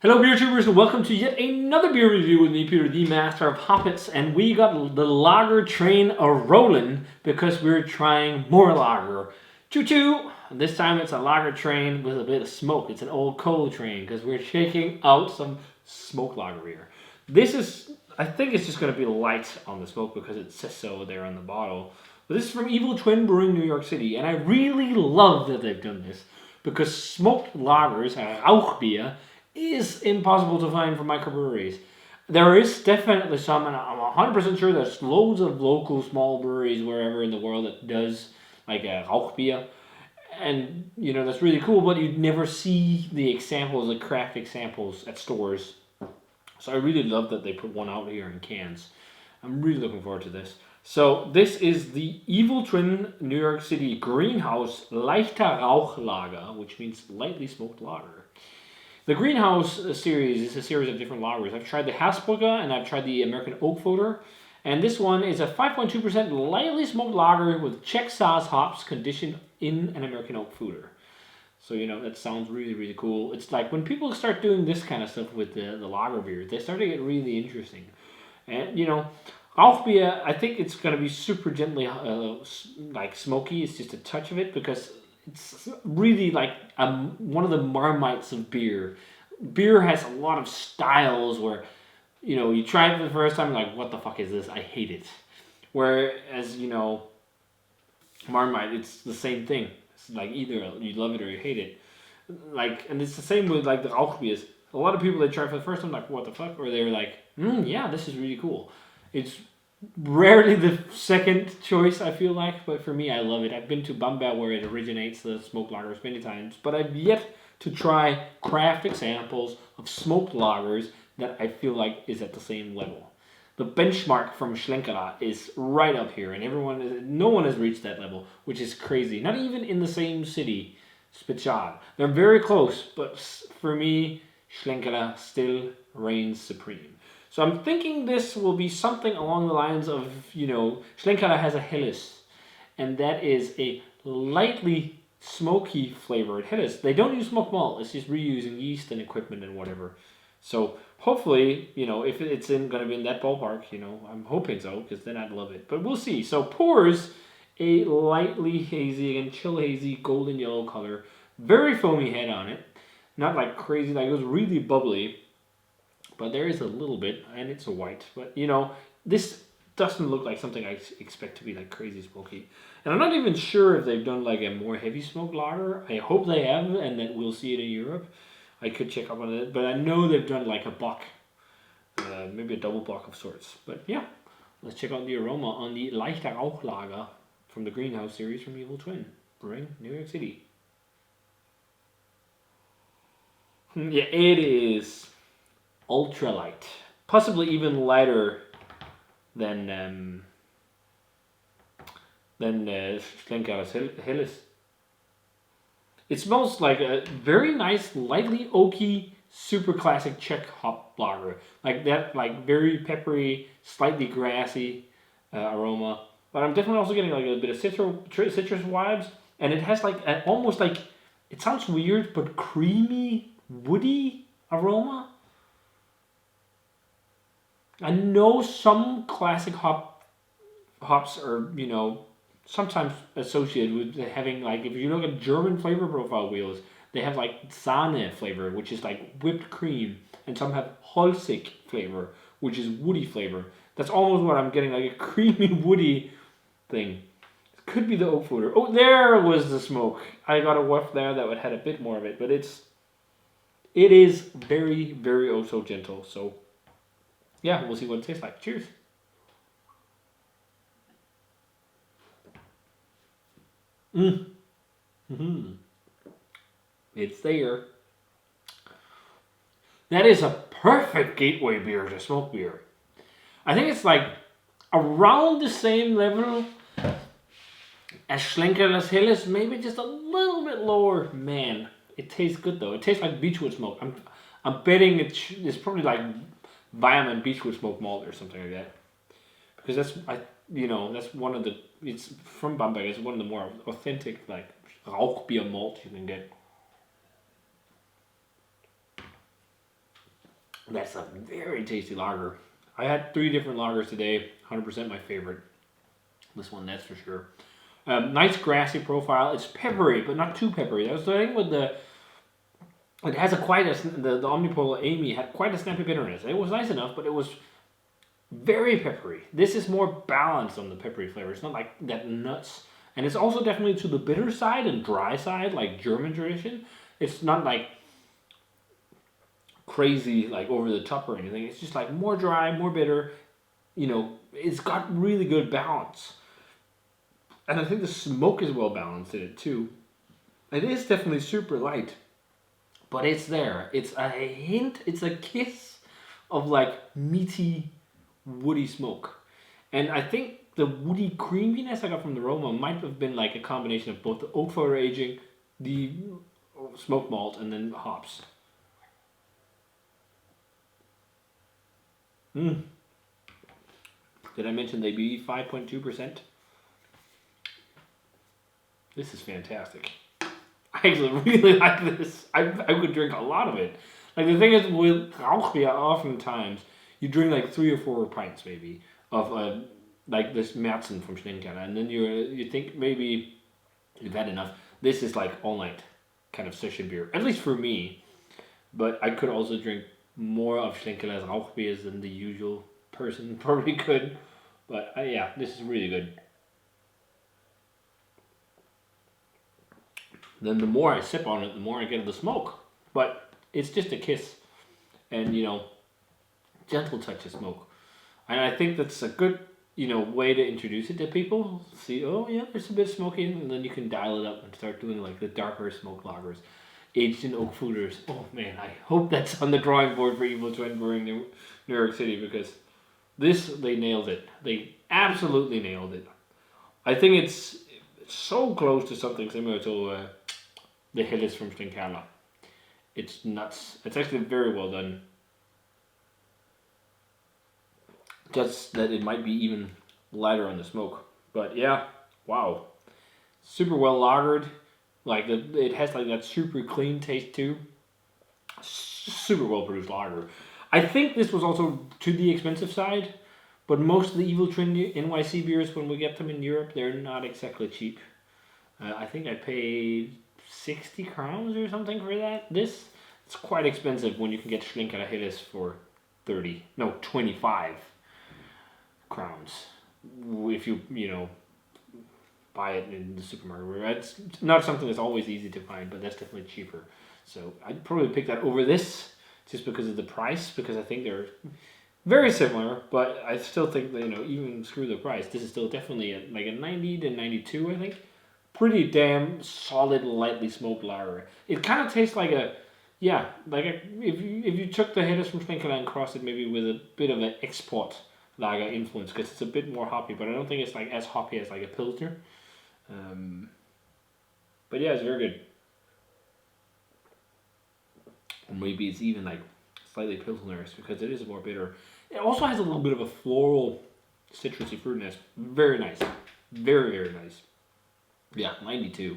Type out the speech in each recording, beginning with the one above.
Hello beer tubers and welcome to yet another beer review with me, Peter, the master of hoppets, and we got the lager train a-rolling because we're trying more lager. Choo-choo! This time it's a lager train with a bit of smoke. It's an old coal train because we're shaking out some smoked lager beer. I think it's just going to be light on the smoke because it says so there on the bottle. But this is from Evil Twin Brewing, New York City, and I really love that they've done this because smoked lagers, Rauchbier, is impossible to find from microbreweries. There is definitely some, and I'm 100% sure there's loads of local small breweries wherever in the world that does like a Rauchbier. And, that's really cool, but you'd never see the examples, the craft examples at stores. So I really love that they put one out here in cans. I'm really looking forward to this. So this is the Evil Twin New York City Greenhouse Leichter Rauch Lager, which means lightly smoked lager. The Greenhouse series is a series of different lagers. I've tried the Hasbrugge and I've tried the American Oak Foeder. And this one is a 5.2% lightly smoked lager with Czech Saaz hops conditioned in an American Oak Foeder. So, that sounds really, really cool. It's like when people start doing this kind of stuff with the lager beer, they start to get really interesting. And, Rauchbier, I think it's going to be super gently smoky. It's just a touch of it because it's really like one of the marmites of beer. Beer has a lot of styles where, you try it for the first time, like, what the fuck is this? I hate it. Whereas, Marmite, it's the same thing. It's like either you love it or you hate it. And it's the same with like the Rauchbiers. A lot of people, they try it for the first time, like, what the fuck? Or they're like, yeah, this is really cool. It's rarely the second choice, I feel like, but for me, I love it. I've been to Bamberg where it originates, the smoked lagers, many times, but I've yet to try craft examples of smoked lagers that I feel like is at the same level. The benchmark from Schlenkerla is right up here, and no one has reached that level, which is crazy. Not even in the same city, Spitschad. They're very close, but for me, Schlenkerla still reigns supreme. So I'm thinking this will be something along the lines of, Schlenkerla has a Helles, and that is a lightly smoky flavored Helles. They don't use smoked malt, it's just reusing yeast and equipment and whatever. So hopefully, if it's going to be in that ballpark, I'm hoping so, because then I'd love it. But we'll see. So pours a lightly hazy, again, chill hazy, golden yellow color. Very foamy head on it. Not like crazy, like it was really bubbly. But there is a little bit, and it's a white. But, this doesn't look like something I expect to be like crazy smoky. And I'm not even sure if they've done like a more heavy smoked lager. I hope they have, and that we'll see it in Europe. I could check up on it, but I know they've done like a bock. Maybe a double bock of sorts. But yeah, let's check out the aroma on the Leichter Rauch Lager from the Greenhouse series from Evil Twin Brewing, New York City. Yeah, it is ultra light, possibly even lighter than Schlenkerla's Helles. It smells like a very nice, lightly oaky, super classic Czech hop lager. Like that, like very peppery, slightly grassy aroma. But I'm definitely also getting like a bit of citrus vibes. And it has like almost like, it sounds weird, but creamy, woody aroma. I know some classic hops are, sometimes associated with having like, if you look at German flavor profile wheels, they have like Sahne flavor, which is like whipped cream, and some have Holzig flavor, which is woody flavor. That's almost what I'm getting, like a creamy woody thing. It could be the Oak Foeder. Oh, there was the smoke. I got a whiff there that had a bit more of it, but it is very, very oh so gentle. So yeah, we'll see what it tastes like. Cheers. It's there. That is a perfect gateway beer to smoke beer. I think it's like around the same level as Schlenkerla's Helles, maybe just a little bit lower. Man, it tastes good though. It tastes like beechwood smoke. I'm betting it's probably like Viaman beechwood smoke malt or something like that. Because that's one of the, it's from Bamberg, it's one of the more authentic like Rauchbier malt you can get. That's a very tasty lager. I had 3 different lagers today. 100% my favorite. This one, that's for sure. Nice grassy profile. It's peppery, but not too peppery. That was the thing with the. It has the Omnipole Amy had quite a snappy bitterness. It was nice enough, but it was very peppery. This is more balanced on the peppery flavor. It's not like that nuts. And it's also definitely to the bitter side and dry side, like German tradition. It's not like crazy, like over the top or anything. It's just like more dry, more bitter. It's got really good balance. And I think the smoke is well balanced in it too. It is definitely super light, but it's there. It's a hint, it's a kiss of like meaty, woody smoke. And I think the woody creaminess I got from the aroma might have been like a combination of both the oak fodder aging, the smoked malt, and then hops. Did I mention they be 5.2%? This is fantastic. I actually really like this. I could drink a lot of it. Like the thing is with Rauchbier, oftentimes you drink like 3 or 4 pints maybe of like this Märzen from Schlenkerla, and then you think maybe you've had enough. This is like all night kind of session beer, at least for me. But I could also drink more of Schlenkerla's Rauchbiers than the usual person probably could. But yeah, this is really good. Then the more I sip on it, the more I get of the smoke. But it's just a kiss and, gentle touch of smoke. And I think that's a good, way to introduce it to people. See, oh yeah, there's a bit smoky, and then you can dial it up and start doing like the darker smoke lagers, aged in oak fooders. Oh man, I hope that's on the drawing board for Evil Twin Brewing New York City, because they nailed it. They absolutely nailed it. I think it's so close to something similar to the Helles from Schlenkerla. It's nuts. It's actually very well done. Just that it might be even lighter on the smoke. But yeah, wow. Super well lagered. Like it has like that super clean taste too. Super well produced lager. I think this was also to the expensive side, but most of the Evil Twin NYC beers, when we get them in Europe, they're not exactly cheap. I think I paid 60 crowns or something for that. It's quite expensive when you can get Schlenkerla Helles for 25 crowns. If you buy it in the supermarket. It's not something that's always easy to find, but that's definitely cheaper. So I'd probably pick that over this just because of the price, because I think they're very similar, but I still think that, even screw the price, this is still definitely like a 90 to 92, I think. Pretty damn solid, lightly smoked lager. It kind of tastes like if you took the Helles from Schlenkerla and crossed it maybe with a bit of an export lager influence, because it's a bit more hoppy, but I don't think it's like as hoppy as like a Pilsner. But yeah, it's very good. Or maybe it's even like slightly Pilsnerish, because it is more bitter. It also has a little bit of a floral, citrusy fruitiness. Very nice. Very, very nice. Yeah, 92.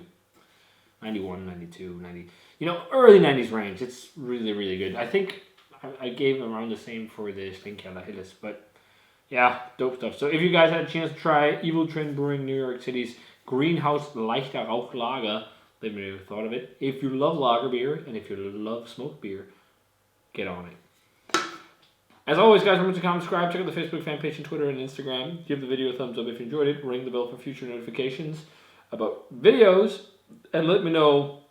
91, 92, 90. Early 90s range. It's really, really good. I think I gave around the same for the Schlenkerla Helles, but yeah, dope stuff. So if you guys had a chance to try Evil Twin Brewing New York City's Greenhouse Leichter Rauch Lager, let me know what you thought of it. If you love lager beer and if you love smoked beer, get on it. As always, guys, remember to comment, subscribe, check out the Facebook fan page and Twitter and Instagram. Give the video a thumbs up if you enjoyed it. Ring the bell for future notifications about videos. And let me know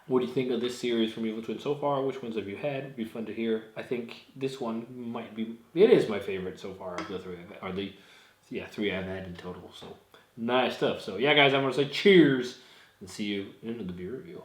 what do you think of this series from Evil Twin so far. Which ones have you had? It'd be fun to hear. I think this one it is my favorite so far of the 3 3 I've had in total. So nice stuff. So yeah, guys, I'm going to say cheers and see you in the beer review.